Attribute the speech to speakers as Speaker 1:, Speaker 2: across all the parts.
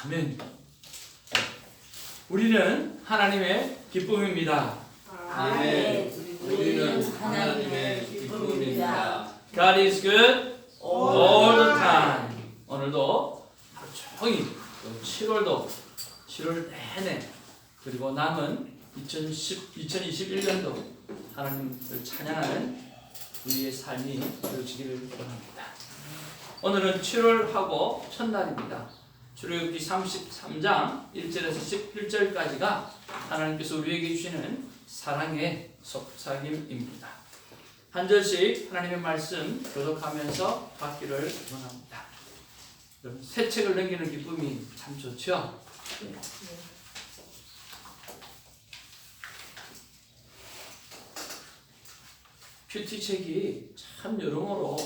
Speaker 1: 아멘. 우리는 하나님의 기쁨입니다.
Speaker 2: 아멘. 우리는 하나님의 기쁨입니다.
Speaker 1: God is good all the time. 오늘도 하루 종일, 또 7월 내내, 그리고 남은 2021년도 하나님을 찬양하는 우리의 삶이 되어지기를 원합니다. 오늘은 7월하고 첫날입니다. 출애굽기 33장 1절에서 11절까지가 하나님께서 우리에게 주시는 사랑의 속삭임입니다. 한 절씩 하나님의 말씀 교독하면서 받기를 원합니다. 새 책을 넘기는 기쁨이 참 좋죠? 큐티 책이 참 여러모로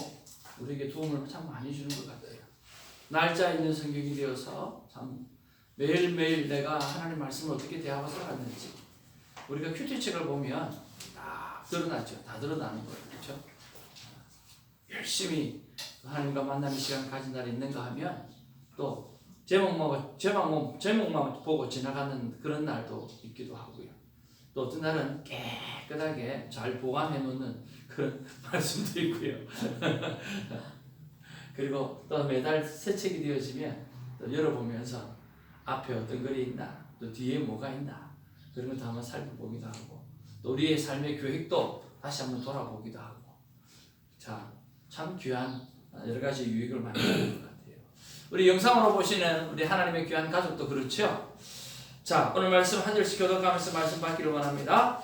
Speaker 1: 우리에게 도움을 참 많이 주는 것 같아요. 날짜 있는 성경이 되어서 참 매일매일 내가 하나님 말씀을 어떻게 대하고 살았는지 우리가 큐티 책을 보면 다 드러나죠. 다 드러나는 거예요. 그렇죠? 열심히 하나님과 만나는 시간 가진 날이 있는가 하면 또 제목만 보고 지나가는 그런 날도 있기도 하고요. 또 어떤 날은 깨끗하게 잘 보관해 놓는 그런 말씀도 있고요. 그리고 또 매달 새 책이 되어지면 또 열어보면서 앞에 어떤 글이 있나, 또 뒤에 뭐가 있나, 그런 것도 한번 살펴보기도 하고, 또 우리의 삶의 계획도 다시 한번 돌아보기도 하고, 자, 참 귀한 여러 가지 유익을 많이 얻는 것 같아요. 우리 영상으로 보시는 우리 하나님의 귀한 가족도 그렇죠? 자, 오늘 말씀 한 절씩 교독하면서 말씀 받기를 원합니다.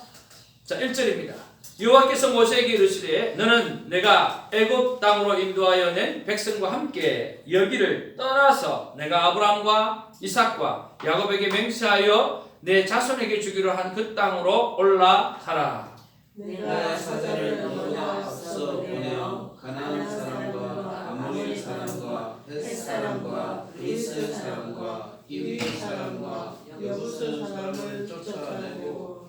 Speaker 1: 자, 1절입니다. 여호와께서 모세에게 이르시되 너는 내가 애굽 땅으로 인도하여 낸 백성과 함께 여기를 떠나서 내가 아브라함과 이삭과 야곱에게 맹세하여 내 자손에게 주기로 한 그 땅으로 올라가라.
Speaker 2: 내가 사자를 너보다 앞서 보내어 가나안 사람과 아모리 사람과 헷 사람과 그리스 사람과 히위 사람과 여부스 사람을 쫓아내고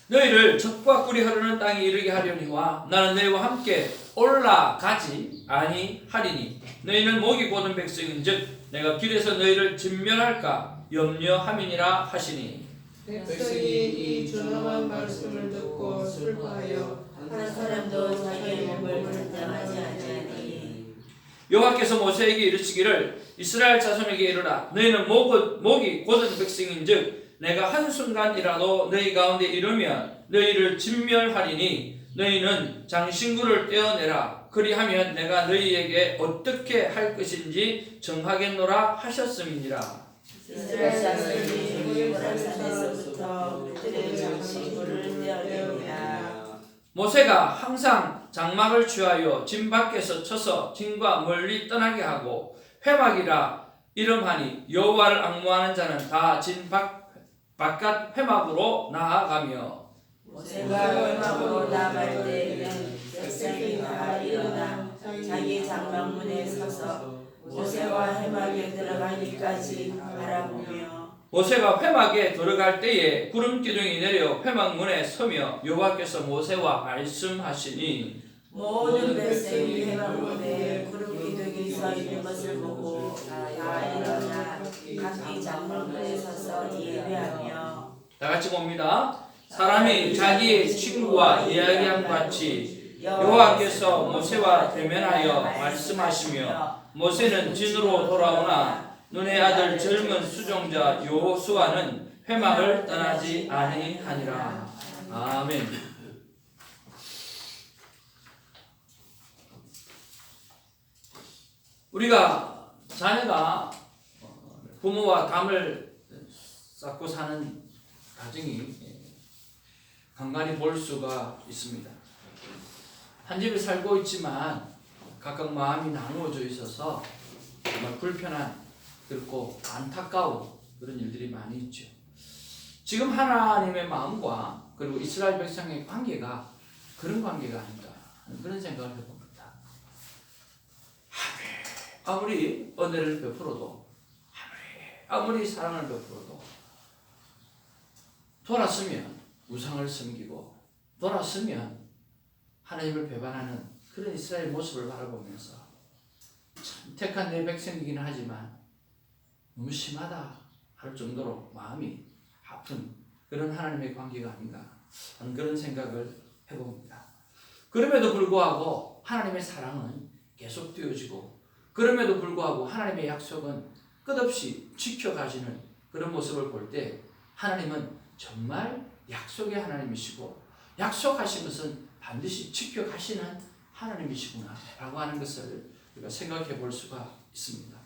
Speaker 1: 너희를 적과 꿀이 흐르는 땅에 이르게 하려니와 나는 너희와 함께 올라가지 아니하리니 너희는 목이 곧은 백성인즉 내가 길에서 너희를 진멸할까 염려함이니라 하시니
Speaker 2: 백성이 이 준엄한 말씀을 듣고 슬퍼하여 한 사람도 자기의 몸을 단장하지 아니하니
Speaker 1: 여호와께서 모세에게 이르시기를 이스라엘 자손에게 이르라 너희는 목이 곧은 백성인즉 내가 한순간이라도 너희 가운데 이르면 너희를 진멸하리니 너희는 장신구를 떼어내라 그리하면 내가 너희에게 어떻게 할 것인지 정하겠노라 하셨음이니라.
Speaker 2: 이스라엘 자손이 모리보라산에서부터 그들의 장신구를 떼어내니라.
Speaker 1: 모세가 항상 장막을 취하여 진 밖에서 쳐서 진과 멀리 떠나게 하고 회막이라 이름하니 여호와를 앙모하는 자는 다 진 바깥 회막으로 나아가며
Speaker 2: 모세가 회막으로 나아갈 때에는 백성이 다 일어나 자기 장막문에 서서 모세와 회막에 들어가기까지 바라보며
Speaker 1: 모세가 회막에 들어갈 때에 구름 기둥이 내려 회막 문에 서며 여호와께서 모세와 말씀하시니
Speaker 2: 모든 백성이 회막 문에 구름 기둥이 서 있는 것을 보고 다 일어나 각기 장막문에 서서 예배하며
Speaker 1: 다 같이 봅니다. 사람이 자기의 친구와 이야기함 같이 여호와께서 모세와 대면하여 말씀하시며 모세는 진으로 돌아오나 눈의 아들 젊은 수종자 여호수아는 회막을 떠나지 아니하니라. 아멘. 우리가 자녀가 부모와 담을 쌓고 사는 가정이 간간히 볼 수가 있습니다. 한 집에 살고 있지만 각각 마음이 나누어져 있어서 정말 불편한 그렇고 안타까운 그런 일들이 많이 있죠. 지금 하나님의 마음과 그리고 이스라엘 백성의 관계가 그런 관계가 아닌가 하는 그런 생각을 해봅니다. 아무리 은혜를 베풀어도 아무리 사랑을 베풀어도 돌았으면 우상을 섬기고 돌았으면 하나님을 배반하는 그런 이스라엘 모습을 바라보면서 참 택한 내 백성이긴 하지만 너무 심하다 할 정도로 마음이 아픈 그런 하나님의 관계가 아닌가 하는 그런 생각을 해봅니다. 그럼에도 불구하고 하나님의 사랑은 계속되어지고, 그럼에도 불구하고 하나님의 약속은 끝없이 지켜가시는 그런 모습을 볼 때 하나님은 정말 약속의 하나님이시고 약속하신 것은 반드시 지켜가시는 하나님이시구나 라고 하는 것을 우리가 생각해 볼 수가 있습니다.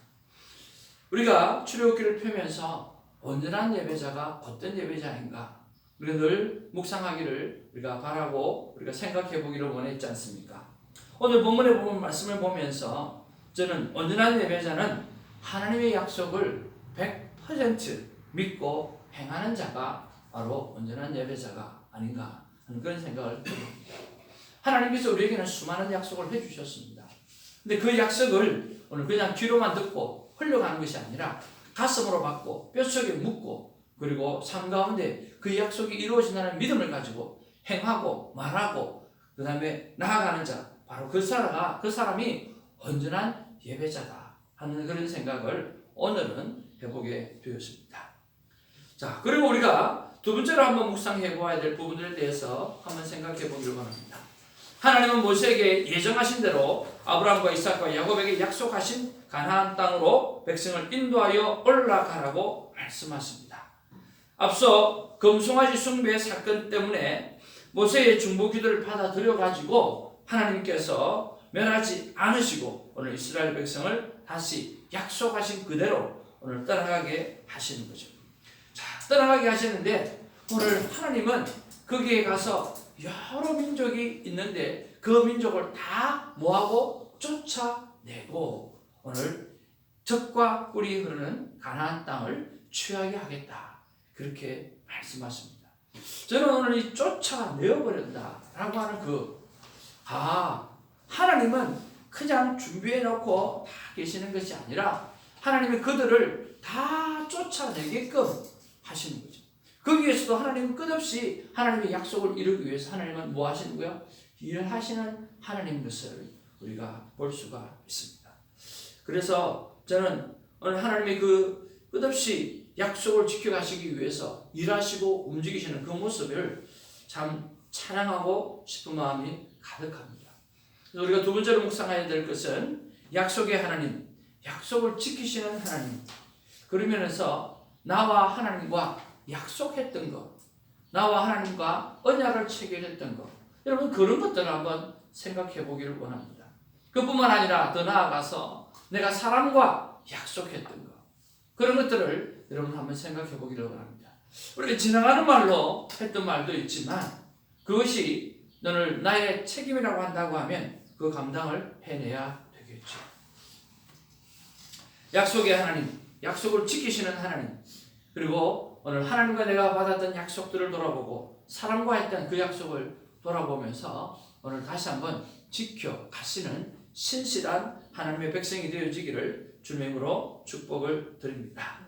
Speaker 1: 우리가 출애굽기를 펴면서 온전한 예배자가 어떤 예배자인가 우리가 늘 묵상하기를 우리가 바라고 우리가 생각해 보기를 원했지 않습니까? 오늘 본문에 보면 말씀을 보면서 저는 온전한 예배자는 하나님의 약속을 100% 믿고 행하는 자가 바로 온전한 예배자가 아닌가 하는 그런 생각을 해봅니다. 하나님께서 우리에게는 수많은 약속을 해주셨습니다. 근데 그 약속을 오늘 그냥 귀로만 듣고 흘려가는 것이 아니라 가슴으로 받고 뼛속에 묻고 그리고 삶 가운데 그 약속이 이루어진다는 믿음을 가지고 행하고 말하고 그 다음에 나아가는 자, 바로 그 사람이 온전한 예배자다 하는 그런 생각을 오늘은 해보게 되었습니다. 자, 그리고 우리가 두 번째로 한번 묵상해 보아야 될 부분들에 대해서 한번 생각해 보기를 원합니다. 하나님은 모세에게 예정하신 대로 아브라함과 이삭과 야곱에게 약속하신 가나안 땅으로 백성을 인도하여 올라가라고 말씀하십니다. 앞서 금송아지 숭배 사건 때문에 모세의 중보 기도를 받아들여 가지고 하나님께서 멸하지 않으시고 오늘 이스라엘 백성을 다시 약속하신 그대로 오늘 떠나가게 하시는 거죠. 자, 떠나가게 하시는데 오늘 하나님은 거기에 가서 여러 민족이 있는데 그 민족을 다 뭐하고 쫓아내고 오늘 젖과 꿀이 흐르는 가나안 땅을 취하게 하겠다 그렇게 말씀하십니다. 저는 오늘 이 쫓아내어버린다라고 하는 하나님은 그냥 준비해 놓고 다 계시는 것이 아니라 하나님이 그들을 다 쫓아내게끔 하시는 거죠. 거기에서도 하나님은 끝없이 하나님의 약속을 이루기 위해서 하나님은 뭐 하시는 거예요? 일하시는 하나님인 것을 우리가 볼 수가 있습니다. 그래서 저는 오늘 하나님의 그 끝없이 약속을 지켜가시기 위해서 일하시고 움직이시는 그 모습을 참 찬양하고 싶은 마음이 가득합니다. 그래서 우리가 두 번째로 묵상해야 될 것은 약속의 하나님, 약속을 지키시는 하나님. 그러면서 나와 하나님과 약속했던 것, 나와 하나님과 언약을 체결했던 것, 여러분 그런 것들을 한번 생각해 보기를 원합니다. 그뿐만 아니라 더 나아가서 내가 사람과 약속했던 것, 그런 것들을 여러분 한번 생각해 보기를 원합니다. 우리가 지나가는 말로 했던 말도 있지만 그것이 너를 나의 책임이라고 한다고 하면 그 감당을 해내야 되겠죠. 약속의 하나님, 약속을 지키시는 하나님, 그리고 오늘 하나님과 내가 받았던 약속들을 돌아보고 사람과 했던 그 약속을 돌아보면서 오늘 다시 한번 지켜가시는 신실한 하나님의 백성이 되어지기를 주님으로 축복을 드립니다.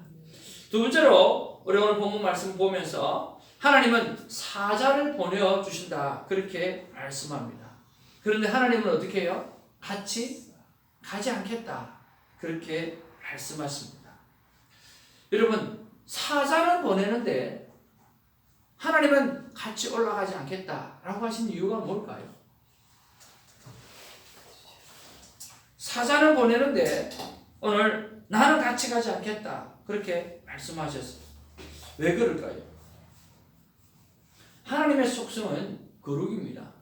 Speaker 1: 두 번째로 우리 오늘 본문 말씀 보면서 하나님은 사자를 보내주신다 그렇게 말씀합니다. 그런데 하나님은 어떻게 해요? 같이 가지 않겠다 그렇게 말씀하십니다. 여러분 사자를 보내는데 하나님은 같이 올라가지 않겠다라고 하신 이유가 뭘까요? 사자를 보내는데 오늘 나는 같이 가지 않겠다 그렇게 말씀하셨어요. 왜 그럴까요? 하나님의 속성은 거룩입니다.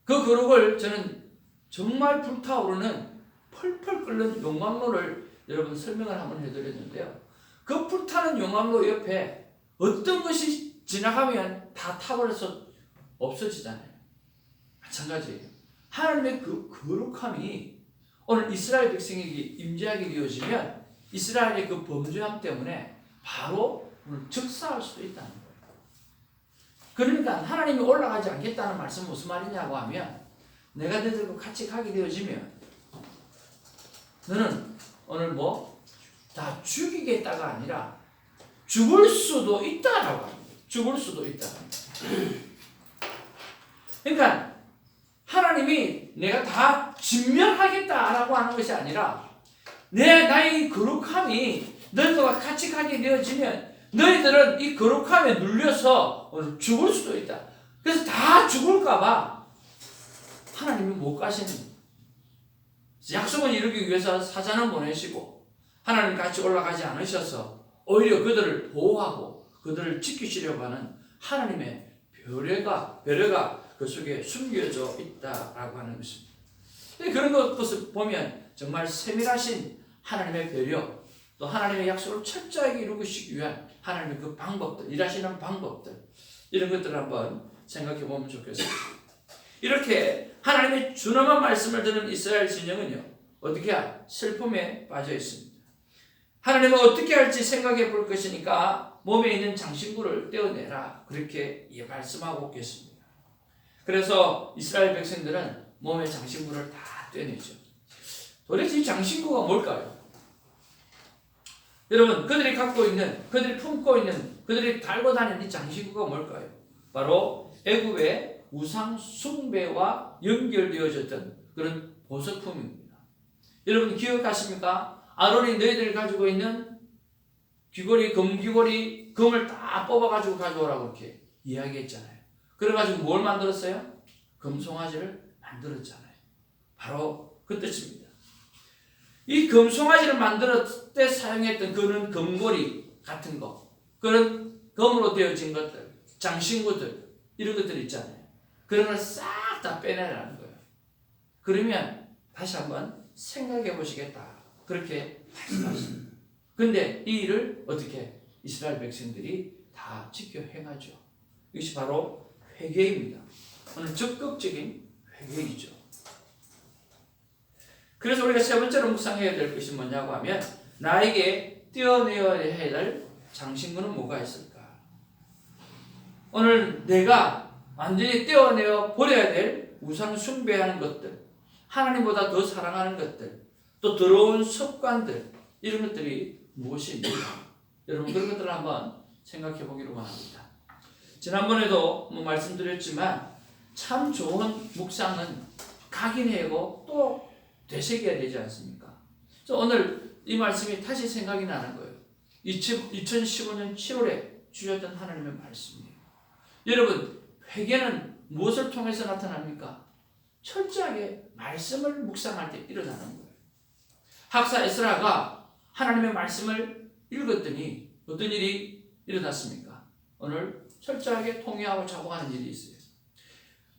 Speaker 1: 그 거룩을 저는 정말 불타오르는 펄펄 끓는 용광로를 여러분 설명을 한번 해드렸는데요. 그 불타는 용광로 옆에 어떤 것이 지나가면 다 타버려서 없어지잖아요. 마찬가지예요. 하나님의 그 거룩함이 오늘 이스라엘 백성에게 임재하게 되어지면 이스라엘의 그 범죄함 때문에 바로 오늘 즉사할 수도 있다는 거예요. 그러니까 하나님이 올라가지 않겠다는 말씀은 무슨 말이냐고 하면 내가 너희들과 같이 가게 되어지면 너는 오늘 다 죽이겠다가 아니라 죽을 수도 있다라고 합니다. 죽을 수도 있다. 그러니까 하나님이 내가 다 진멸하겠다라고 하는 것이 아니라 나의 거룩함이 너희들과 같이 가게 되어지면 너희들은 이 거룩함에 눌려서 오늘 죽을 수도 있다. 그래서 다 죽을까봐 하나님이 못 가시는 거예요. 약속은 이루기 위해서 사자는 보내시고 하나님 같이 올라가지 않으셔서 오히려 그들을 보호하고 그들을 지키시려고 하는 하나님의 배려가 그 속에 숨겨져 있다라고 하는 것입니다. 그런 것을 보면 정말 세밀하신 하나님의 배려, 또 하나님의 약속을 철저하게 이루시기 위한 하나님의 그 방법들, 일하시는 방법들, 이런 것들을 한번 생각해 보면 좋겠습니다. 이렇게 하나님의 준엄한 말씀을 듣는 이스라엘 진영은요, 어떻게 슬픔에 빠져 있습니다. 하나님은 어떻게 할지 생각해 볼 것이니까 몸에 있는 장신구를 떼어내라, 그렇게 말씀하고 계십니다. 그래서 이스라엘 백성들은 몸의 장신구를 다 떼내죠. 도대체 이 장신구가 뭘까요? 여러분, 그들이 갖고 있는, 그들이 품고 있는, 그들이 달고 다니는 이 장신구가 뭘까요? 바로 애굽의 우상 숭배와 연결되어졌던 그런 보석품입니다. 여러분 기억하십니까? 아론이 너희들이 가지고 있는 귀걸이, 금귀걸이, 금을 다 뽑아가지고 가져오라고 이렇게 이야기했잖아요. 그래가지고 뭘 만들었어요? 금송아지를 만들었잖아요. 바로 그 뜻입니다. 이 금송아지를 만들었을 때 사용했던 그런 금고리 같은 거, 그런 금으로 되어진 것들, 장신구들, 이런 것들 있잖아요. 그런 걸 싹 다 빼내라는 거예요. 그러면 다시 한번 생각해 보시겠다, 그렇게 말씀하십니다. 근데 이 일을 어떻게 이스라엘 백성들이 다 지켜 행하죠. 이것이 바로 회개입니다. 오늘 적극적인 회개이죠. 그래서 우리가 세 번째로 묵상해야 될 것이 뭐냐고 하면, 나에게 떼어내어야 할 장신구는 뭐가 있을까? 오늘 내가 완전히 떼어내어 버려야 될 우상 숭배하는 것들, 하나님보다 더 사랑하는 것들, 또 더러운 습관들, 이런 것들이 무엇입니까? 여러분 그런 것들을 한번 생각해 보기로 합니다. 지난번에도 말씀드렸지만 참 좋은 묵상은 각인하고 또 되새겨야 되지 않습니까? 그래서 오늘 이 말씀이 다시 생각이 나는 거예요. 2015년 7월에 주셨던 하나님의 말씀이에요. 여러분, 회개는 무엇을 통해서 나타납니까? 철저하게 말씀을 묵상할 때 일어나는 거예요. 학사 에스라가 하나님의 말씀을 읽었더니 어떤 일이 일어났습니까? 오늘 철저하게 통역하고 작업하는 일이 있어요.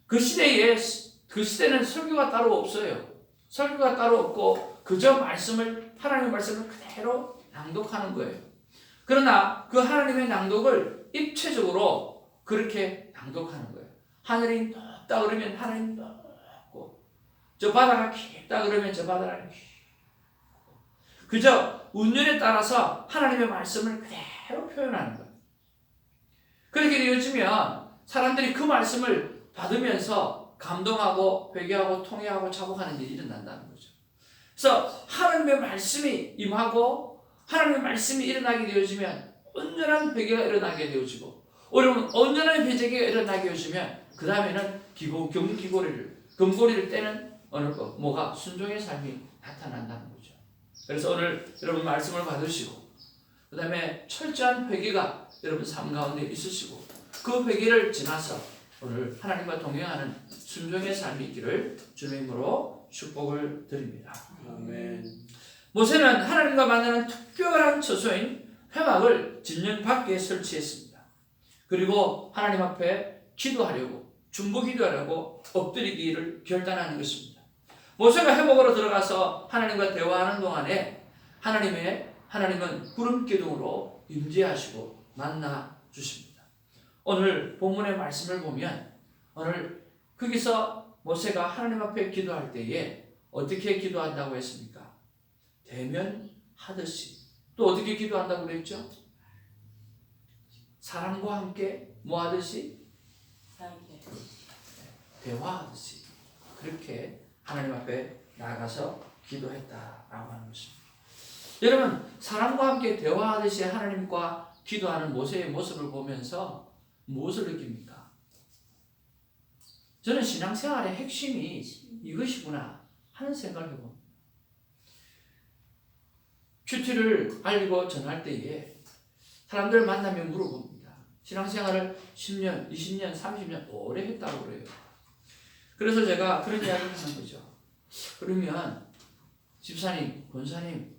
Speaker 1: 그 시대는 설교가 따로 없어요. 설교가 따로 없고 그저 하나님의 말씀을 그대로 낭독하는 거예요. 그러나 그 하나님의 낭독을 입체적으로 그렇게 낭독하는 거예요. 하늘이 높다 그러면 하나님 높고, 저 바다가 깊다 그러면 저 바다가 깊고, 그저 운율에 따라서 하나님의 말씀을 그대로 표현하는 거예요. 그렇게 되어지면 사람들이 그 말씀을 받으면서 감동하고 회개하고 통회하고 자복하는 일이 일어난다는 거죠. 그래서 하나님의 말씀이 임하고 하나님의 말씀이 일어나게 되어지면 온전한 회개가 일어나게 되어지고, 여러분 온전한 회개가 일어나게 되어지면 그 다음에는 금고리를 떼는 뭐가 순종의 삶이 나타난다는 거죠. 그래서 오늘 여러분 말씀을 받으시고 그 다음에 철저한 회개가 여러분 삶 가운데 있으시고, 그 회개를 지나서 오늘 하나님과 동행하는 순종의 삶이 있기를 주님의 이름으로 축복을 드립니다.
Speaker 3: 아멘.
Speaker 1: 모세는 하나님과 만나는 특별한 처소인 회막을 진영 밖에 설치했습니다. 그리고 하나님 앞에 기도하려고, 중보 기도하려고 엎드리기를 결단하는 것입니다. 모세가 회막으로 들어가서 하나님과 대화하는 동안에 하나님은 구름 기둥으로 임재하시고 만나 주십니다. 오늘 본문의 말씀을 보면 오늘 거기서 모세가 하나님 앞에 기도할 때에 어떻게 기도한다고 했습니까? 대면하듯이. 또 어떻게 기도한다고 그랬죠? 사람과 함께 뭐 하듯이? 대화하듯이. 그렇게 하나님 앞에 나가서 기도했다라고 하는 것입니다. 여러분, 사람과 함께 대화하듯이 하나님과 기도하는 모세의 모습을 보면서 무엇을 느낍니까? 저는 신앙생활의 핵심이 이것이구나 하는 생각을 해봅니다. 큐티를 알리고 전할 때에 사람들 만나면 물어봅니다. 신앙생활을 10년, 20년, 30년 오래 했다고 그래요. 그래서 제가 그런 이야기를 하는 거죠. 그러면 집사님, 권사님,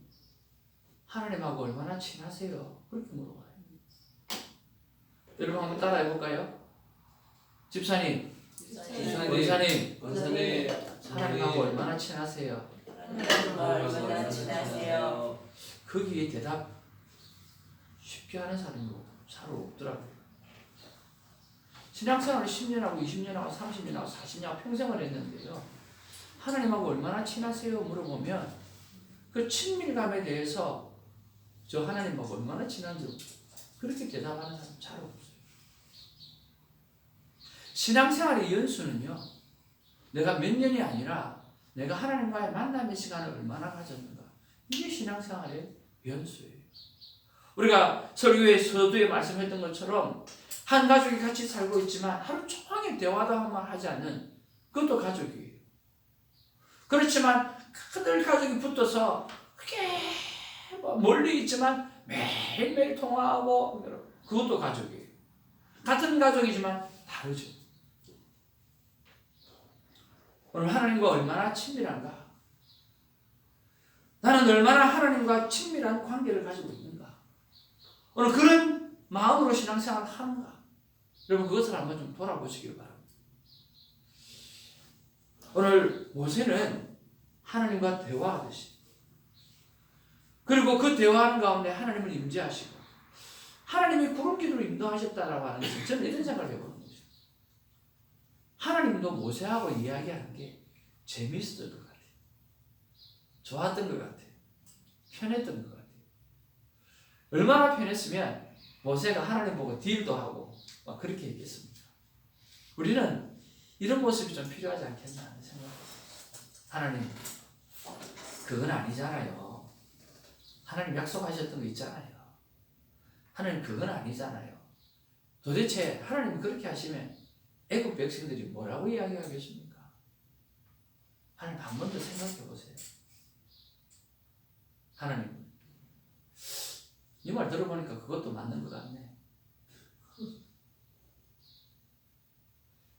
Speaker 1: 하나님하고 얼마나 친하세요? 그렇게 물어봐요. 여러분 한번 따라해 볼까요? 집사님, 권사님, 하나님하고 얼마나 친하세요?
Speaker 2: 하나님과 얼마나 친하세요?
Speaker 1: 거기에 대답 쉽게 하는 사람이 잘 없더라고요. 신앙생활을 10년하고 20년하고 30년하고 40년하고 평생을 했는데요. 하나님하고 얼마나 친하세요? 물어보면 그 친밀감에 대해서 저 하나님하고 얼마나 친한지 그렇게 대답하는 사람 잘 없어요. 신앙생활의 연수는요. 내가 몇 년이 아니라 내가 하나님과의 만남의 시간을 얼마나 가졌는가. 이게 신앙생활의 연수예요. 우리가 설교의 서두에 말씀했던 것처럼 한 가족이 같이 살고 있지만 하루 종일 대화도 한 번 하지 않는 그것도 가족이에요. 그렇지만 늘 가족이 붙어서 그게 멀리 있지만 매일매일 통화하고 그것도 가족이에요. 같은 가족이지만 다르죠. 오늘 하나님과 얼마나 친밀한가? 나는 얼마나 하나님과 친밀한 관계를 가지고 있는가? 오늘 그런 마음으로 신앙생활을 하는가? 여러분 그것을 한번 좀 돌아보시길 바랍니다. 오늘 모세는 하나님과 대화하듯이 그리고 그 대화하는 가운데 하나님을 임재하시고 하나님이 구름기도로 인도하셨다라고 하는 것은 저는 이런 생각을 해보는 거죠. 하나님도 모세하고 이야기하는 게 재미있었던 것 같아요. 좋았던 것 같아요. 편했던 것 같아요. 얼마나 편했으면 모세가 하나님 보고 딜도 하고 막 그렇게 얘기했습니다. 우리는 이런 모습이 좀 필요하지 않겠나 하는 생각이 들어요. 하나님 그건 아니잖아요. 하나님 약속하셨던 거 있잖아요. 하나님 그건 아니잖아요. 도대체 하나님 그렇게 하시면 애국 백성들이 뭐라고 이야기하겠습니까? 하나님 한 번 더 생각해 보세요. 하나님 이 말 들어보니까 그것도 맞는 것 같네.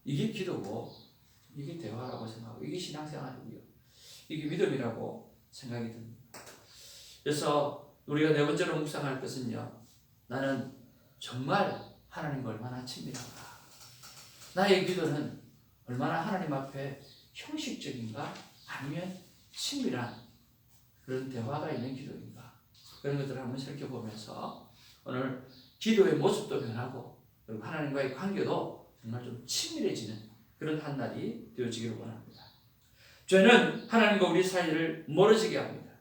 Speaker 1: 이게 기도고 이게 대화라고 생각하고 이게 신앙생활이고요. 이게 믿음이라고 생각이 듭니다. 그래서 우리가 네 번째로 묵상할 것은요. 나는 정말 하나님과 얼마나 친밀한가. 나의 기도는 얼마나 하나님 앞에 형식적인가 아니면 친밀한 그런 대화가 있는 기도인가. 그런 것들을 한번 살펴보면서 오늘 기도의 모습도 변하고 그리고 하나님과의 관계도 정말 좀 친밀해지는 그런 한 날이 되어지기를 원합니다. 죄는 하나님과 우리 사이를 멀어지게 합니다.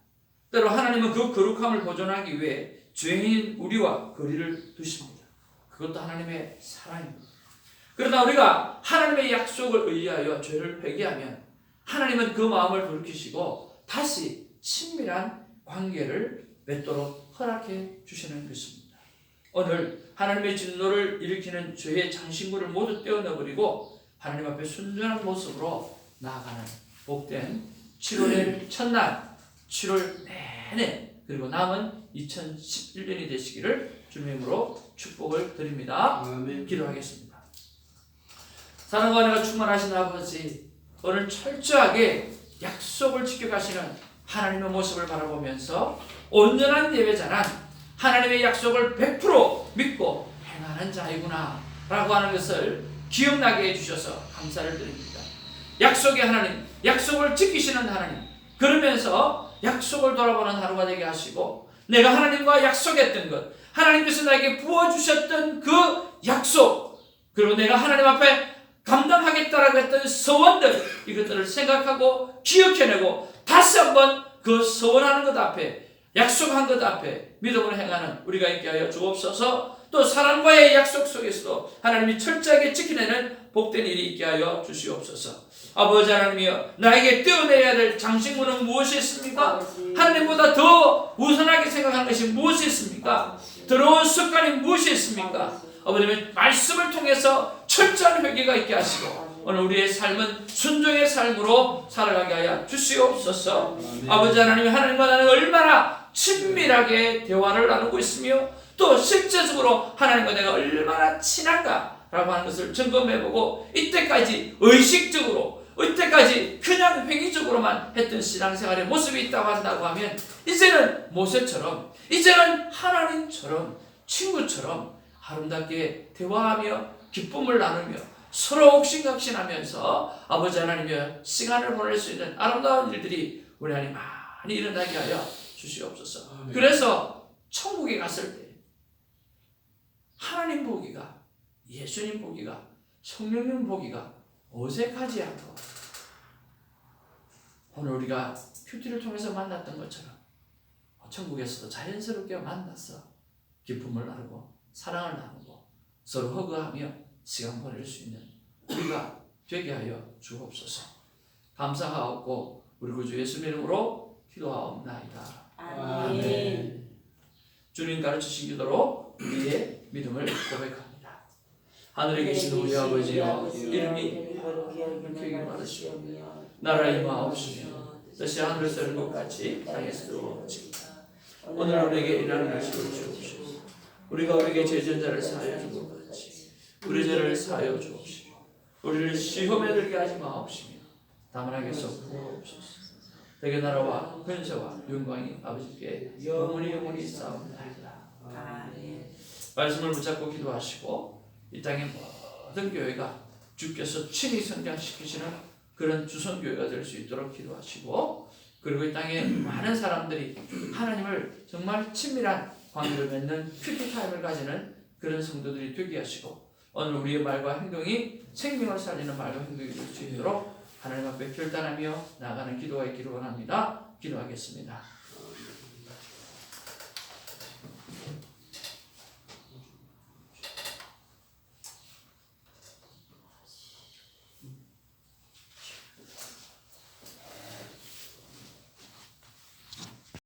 Speaker 1: 때로 하나님은 그 거룩함을 보존하기 위해 죄인인 우리와 거리를 두십니다. 그것도 하나님의 사랑입니다. 그러나 우리가 하나님의 약속을 의지하여 죄를 회개하면 하나님은 그 마음을 돌이키시고 다시 친밀한 관계를 맺도록 허락해 주시는 것입니다. 오늘 하나님의 진노를 일으키는 죄의 장신구를 모두 떼어내버리고 하나님 앞에 순전한 모습으로 나아가는 복된 7월의 첫날 7월 내내 그리고 남은 2011년이 되시기를 주님의 이름으로 축복을 드립니다.
Speaker 3: 아멘.
Speaker 1: 기도하겠습니다. 사랑과 은혜가 충만하신 아버지, 오늘 철저하게 약속을 지켜가시는 하나님의 모습을 바라보면서 온전한 예배자란 하나님의 약속을 100% 믿고 행하는 자이구나 라고 하는 것을 기억나게 해주셔서 감사를 드립니다. 약속의 하나님, 약속을 지키시는 하나님, 그러면서 약속을 돌아보는 하루가 되게 하시고 내가 하나님과 약속했던 것, 하나님께서 나에게 부어주셨던 그 약속, 그리고 내가 하나님 앞에 감당하겠다라고 했던 서원들, 이것들을 생각하고 기억해내고 다시 한번 그 서원하는 것 앞에, 약속한 것 앞에 믿음으로 행하는 우리가 있게 하여 주옵소서. 또 사랑과의 약속 속에서도 하나님이 철저하게 지켜내는 복된 일이 있게 하여 주시옵소서. 아버지 하나님이여, 나에게 떼어내야 될 장식물은 무엇이 있습니까? 하나님보다 더 우선하게 생각하는 것이 무엇이 있습니까? 더러운 습관이 무엇이 있습니까? 아버지의 말씀을 통해서 철저한 회개가 있게 하시고 오늘 우리의 삶은 순종의 삶으로 살아가게 하여 주시옵소서. 아버지 하나님, 하나님과 나는 얼마나 친밀하게 대화를 나누고 있으며 또 실제적으로 하나님과 내가 얼마나 친한가 라고 하는 것을 점검해보고 이때까지 의식적으로 이때까지 그냥 횡의적으로만 했던 신앙생활의 모습이 있다고 한다고 하면 이제는 모세처럼 이제는 하나님처럼 친구처럼 아름답게 대화하며 기쁨을 나누며 서로 옥신각신하면서 아버지 하나님의 시간을 보낼 수 있는 아름다운 일들이 우리 안에 많이 일어나게 하여 주시옵소서. 그래서 천국에 갔을 때 하나님 보기가, 예수님 보기가, 성령님 보기가 어색하지 않고 오늘 우리가 큐티를 통해서 만났던 것처럼 천국에서도 자연스럽게 만나서 기쁨을 나누고 사랑을 나누고 서로 허그하며 시간 보낼 수 있는 우리가 되게 하여 주옵소서. 감사하옵고 우리 구주 예수님 이름으로 기도하옵나이다.
Speaker 2: 아멘.
Speaker 1: 주님 가르치신 기도로 우리의 믿음을 고백합니다. 하늘에 계신 우리 아버지여, 이름이 거룩히 받으시오며 나라가 임하옵시며 뜻이 하늘에서 이룬 것 같이 땅에서도 이루어지이다. 오늘 우리에게 일하는 것을 주옵시고 우리가 우리에게 죄진 자를 사하여 준 것 같이 우리 죄를 사하여 주옵시고 우리를 시험에 들게 하지 마옵시며 다만 하게서 구하옵소서. 대개 나라와 권세와 영광이 아버지께 영원히 있사옵나이다.
Speaker 2: 아멘.
Speaker 1: 말씀을 붙잡고 기도하시고 이 땅의 모든 교회가 주께서 친히 성장시키시는 그런 주선교회가 될 수 있도록 기도하시고 그리고 이 땅에 많은 사람들이 하나님을 정말 친밀한 관계를 맺는 큐티타임을 가지는 그런 성도들이 되게 하시고 오늘 우리의 말과 행동이 생명을 살리는 말과 행동이 될 수 있도록 하나님 앞에 결단하며 나아가는 기도가 있기를 원합니다. 기도하겠습니다.